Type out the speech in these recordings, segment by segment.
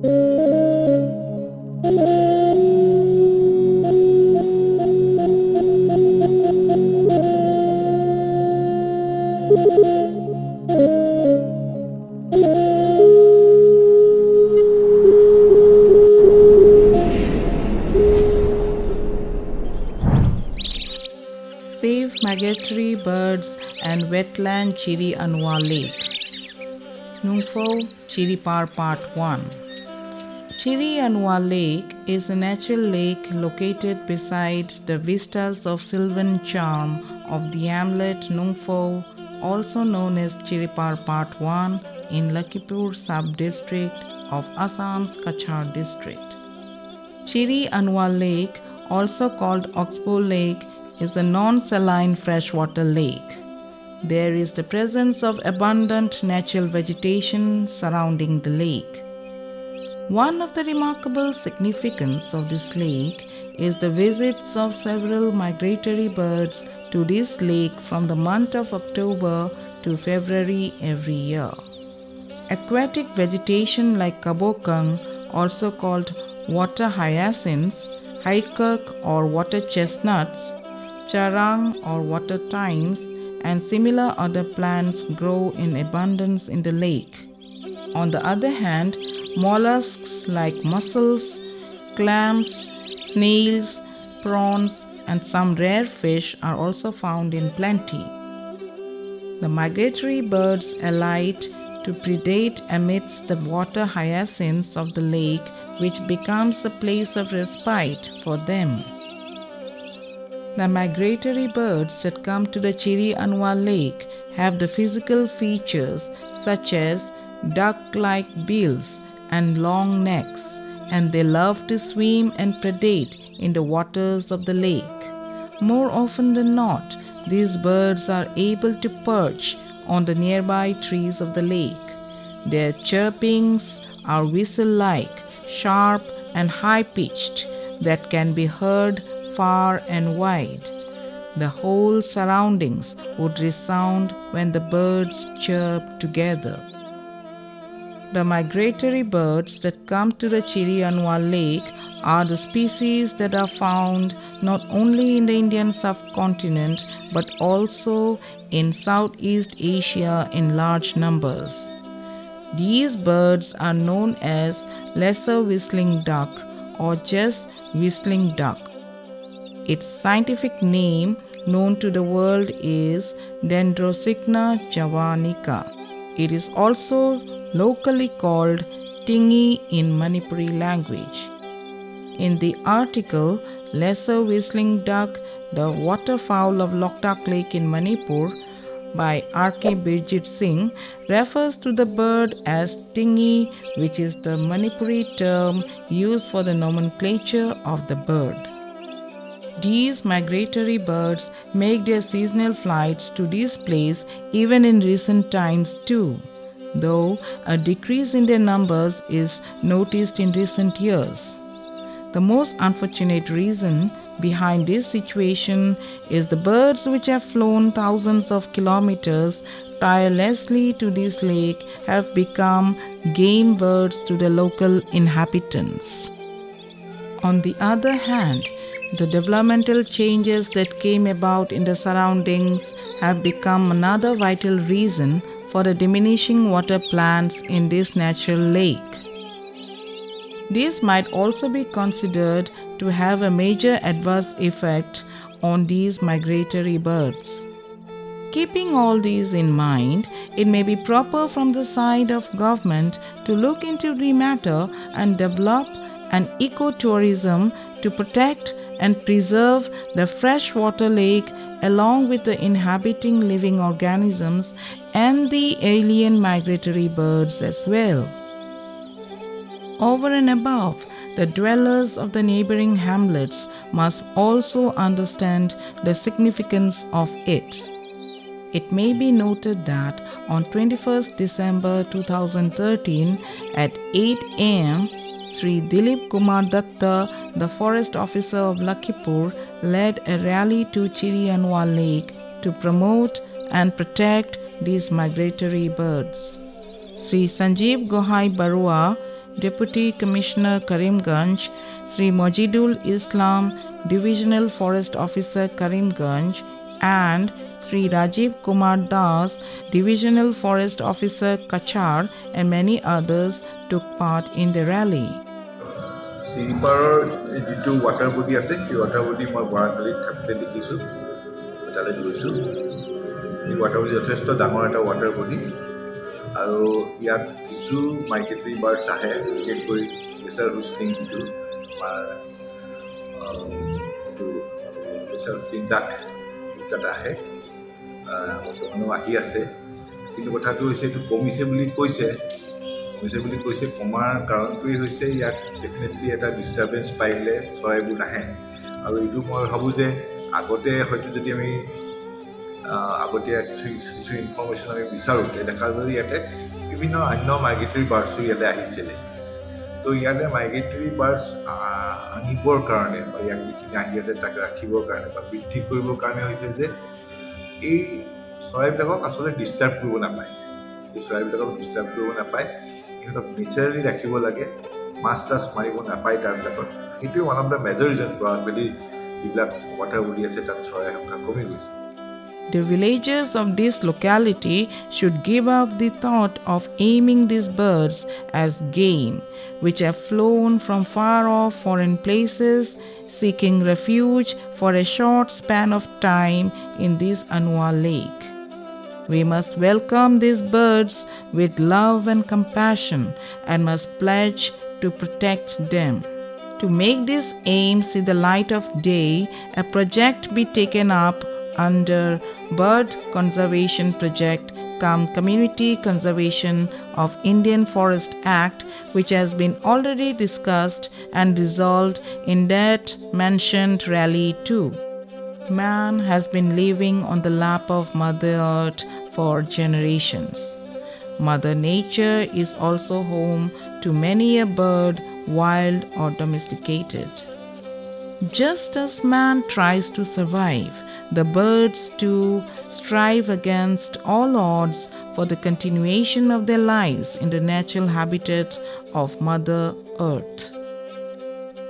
Save Migratory Birds and Wetland Chiri Anuwa Lake. Nungphou Chiripar Part 1. Chiri Anuwa Lake is a natural lake located beside the vistas of sylvan charm of the hamlet Nungphou, also known as Chiripar Part 1 in Lakhipur sub-district of Assam's Kachar district. Chiri Anuwa Lake, also called Oxbow Lake, is a non-saline freshwater lake. There is the presence of abundant natural vegetation surrounding the lake. One of the remarkable significance of this lake is the visits of several migratory birds to this lake from the month of October to February every year. Aquatic vegetation like kabokang, also called water hyacinths, haikak or water chestnuts, charang or water thymes, and similar other plants grow in abundance in the lake. On the other hand, mollusks like mussels, clams, snails, prawns, and some rare fish are also found in plenty. The migratory birds alight to predate amidst the water hyacinths of the lake, which becomes a place of respite for them. The migratory birds that come to the Chiri Anuwa Lake have the physical features such as duck-like bills and long necks, and they love to swim and predate in the waters of the lake. More often than not, these birds are able to perch on the nearby trees of the lake. Their chirpings are whistle-like, sharp and high-pitched, that can be heard far and wide. The whole surroundings would resound when the birds chirp together. The migratory birds that come to the Chiri Anuwa Lake are the species that are found not only in the Indian subcontinent but also in Southeast Asia in large numbers. These birds are known as lesser whistling duck or just whistling duck. Its scientific name known to the world is Dendrocycna javanica. It is also locally called tingi in Manipuri language. In the article Lesser Whistling Duck, the Waterfowl of Loktak Lake in Manipur by R.K. Birjit Singh refers to the bird as tingi, which is the Manipuri term used for the nomenclature of the bird. These migratory birds make their seasonal flights to this place even in recent times too, though a decrease in their numbers is noticed in recent years. The most unfortunate reason behind this situation is the birds which have flown thousands of kilometers tirelessly to this lake have become game birds to the local inhabitants. On the other hand, the developmental changes that came about in the surroundings have become another vital reason for the diminishing water plants in this natural lake. This might also be considered to have a major adverse effect on these migratory birds. Keeping all these in mind, it may be proper from the side of government to look into the matter and develop an ecotourism to protect and preserve the freshwater lake along with the inhabiting living organisms and the alien migratory birds as well. Over and above, the dwellers of the neighboring hamlets must also understand the significance of it. It may be noted that on 21st December 2013 at 8 am, Sri Dilip Kumar Datta, the forest officer of Lakhipur, led a rally to Chiri Anuwa Lake to promote and protect these migratory birds. Sri Sanjeev Gohai Barua, Deputy Commissioner Karimganj, Sri Majidul Islam, Divisional Forest Officer Karimganj, and Sri Rajiv Kumar Das, Divisional Forest Officer Kachar, and many others took part in the rally. Sribaৰৰ যিটো water body আছে সেই water body মই বৰানদীত থাকোঁতে দেখিছোঁ, তালৈ গৈছোঁ। এই water body যথেষ্ট ডাঙৰ এটা ৱাটাৰ বডি আৰু ইয়াত কিছু মাইগ্ৰেটৰী বাৰ্ডছ আহে, বিশেষকৈ প্ৰেচাৰ হুষ্টিং যিটো আমাৰ প্ৰেচাৰ হুষ্টিং ডাক তাত আহে, বৰ্তমানো আহি আছে। কিন্তু কথাটো হৈছে এইটো কমিছে বুলি কৈছে, কমাৰ কাৰণটোৱেই হৈছে ইয়াত ডেফিনেটলি এটা ডিষ্টাৰ্বেঞ্চ পাইলে চৰাইবোৰ নাহে। আৰু এইটো মই ভাবোঁ যে আগতে হয়তো যদি আমি আগতীয়া কিছু ইনফৰ্মেশ্যন আমি বিচাৰোঁ, দেখা যায় ইয়াতে বিভিন্ন অন্য মাইগ্ৰেটৰী বাৰ্ডছো ইয়াতে আহিছিলে। তো ইয়াতে মাইগ্ৰেটৰী বাৰ্ডছ আনিবৰ কাৰণে বা ইয়াত যিখিনি আহি আছে তাক ৰাখিবৰ কাৰণে বা বৃদ্ধি কৰিবৰ কাৰণে হৈছে যে এই চৰাইবিলাকক আচলতে ডিষ্টাৰ্ব কৰিব নাপায়। সিহঁতক নেচাৰেলি ৰাখিব লাগে, মাছ টাছ মাৰিব নাপায় তাৰবিলাকত। সেইটোৱে one of the major reason probably যিবিলাক ৱাটাৰ বডি আছে তাত চৰাইৰ সংখ্যা কমি গৈছে। The villagers of this locality should give up the thought of aiming these birds as game, which have flown from far off foreign places, seeking refuge for a short span of time in this Anuwa lake. We must welcome these birds with love and compassion and must pledge to protect them. To make these aims see the light of day, a project be taken up under Bird Conservation Project cum Community Conservation of Indian Forest Act, which has been already discussed and resolved in that mentioned rally too. Man has been living on the lap of Mother Earth for generations. Mother Nature is also home to many a bird, wild or domesticated. Just as man tries to survive, the birds too strive against all odds for the continuation of their lives in the natural habitat of Mother Earth.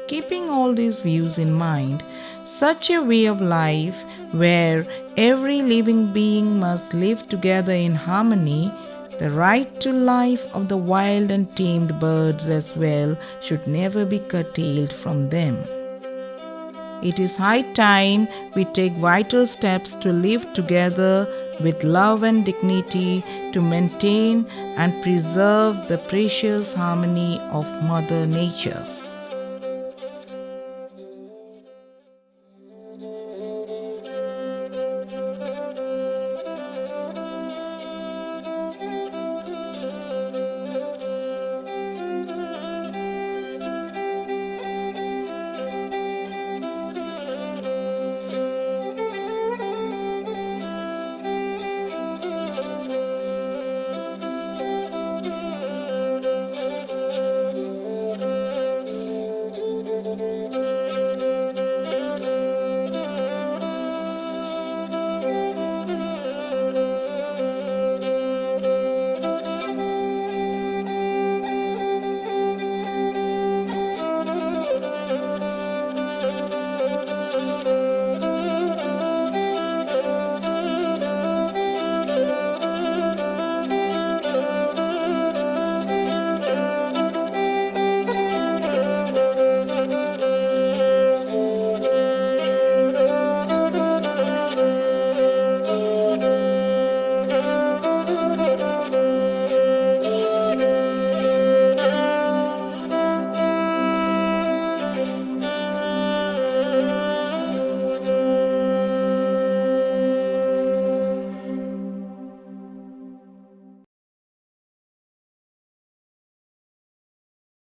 Keeping all these views in mind, such a way of life where every living being must live together in harmony, the right to life of the wild and tamed birds as well should never be curtailed from them. It is high time we take vital steps to live together with love and dignity to maintain and preserve the precious harmony of Mother Nature.